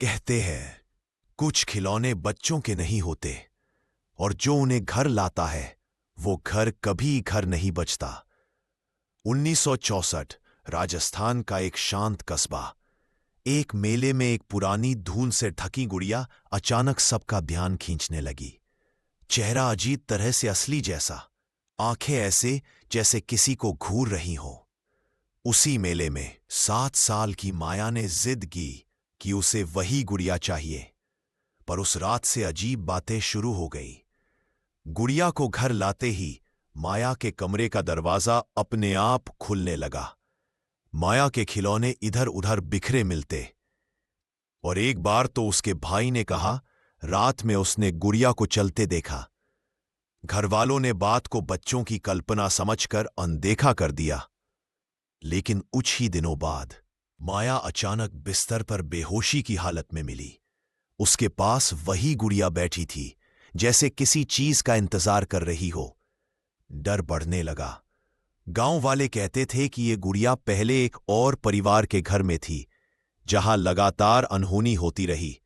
कहते हैं कुछ खिलौने बच्चों के नहीं होते और जो उन्हें घर लाता है वो घर कभी घर नहीं बचता। 1964 राजस्थान का एक शांत कस्बा। एक मेले में एक पुरानी धूल से ढकी गुड़िया अचानक सबका ध्यान खींचने लगी। चेहरा अजीब तरह से असली जैसा, आंखें ऐसे जैसे किसी को घूर रही हो। उसी मेले में 7 साल की माया ने जिद की कि उसे वही गुड़िया चाहिए। पर उस रात से अजीब बातें शुरू हो गई। गुड़िया को घर लाते ही माया के कमरे का दरवाजा अपने आप खुलने लगा। माया के खिलौने इधर उधर बिखरे मिलते और एक बार तो उसके भाई ने कहा रात में उसने गुड़िया को चलते देखा। घरवालों ने बात को बच्चों की कल्पना समझकर अनदेखा कर दिया। लेकिन कुछ ही दिनों बाद माया अचानक बिस्तर पर बेहोशी की हालत में मिली। उसके पास वही गुड़िया बैठी थी, जैसे किसी चीज का इंतजार कर रही हो। डर बढ़ने लगा। गांव वाले कहते थे कि ये गुड़िया पहले एक और परिवार के घर में थी, जहां लगातार अनहोनी होती रही,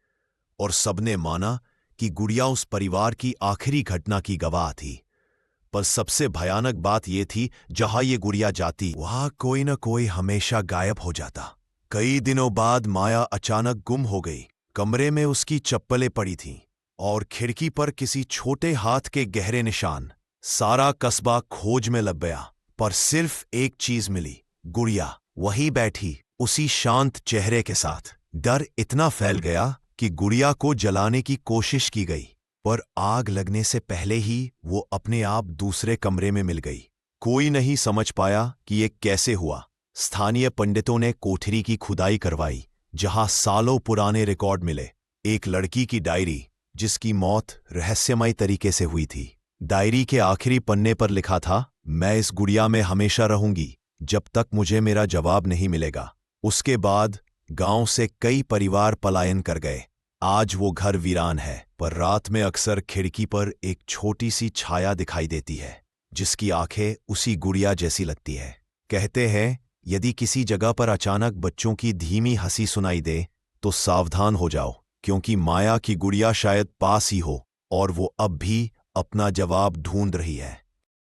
और सबने माना कि गुड़िया उस परिवार की आखिरी घटना की गवाह थी। पर सबसे भयानक बात यह थी, जहां ये गुड़िया जाती वहां कोई न कोई हमेशा गायब हो जाता। कई दिनों बाद माया अचानक गुम हो गई। कमरे में उसकी चप्पलें पड़ी थीं और खिड़की पर किसी छोटे हाथ के गहरे निशान। सारा कस्बा खोज में लग गया, पर सिर्फ एक चीज मिली, गुड़िया वहीं बैठी, उसी शांत चेहरे के साथ। डर इतना फैल गया कि गुड़िया को जलाने की कोशिश की गई, पर आग लगने से पहले ही वो अपने आप दूसरे कमरे में मिल गई। कोई नहीं समझ पाया कि ये कैसे हुआ। स्थानीय पंडितों ने कोठरी की खुदाई करवाई, जहां सालों पुराने रिकॉर्ड मिले। एक लड़की की डायरी, जिसकी मौत रहस्यमय तरीके से हुई थी। डायरी के आखिरी पन्ने पर लिखा था, मैं इस गुड़िया में हमेशा रहूंगी जब तक मुझे मेरा जवाब नहीं मिलेगा। उसके बाद गांव से कई परिवार पलायन कर गए। आज वो घर वीरान है, पर रात में अक्सर खिड़की पर एक छोटी सी छाया दिखाई देती है, जिसकी आंखें उसी गुड़िया जैसी लगती है। कहते हैं यदि किसी जगह पर अचानक बच्चों की धीमी हंसी सुनाई दे तो सावधान हो जाओ, क्योंकि माया की गुड़िया शायद पास ही हो और वो अब भी अपना जवाब ढूंढ रही है।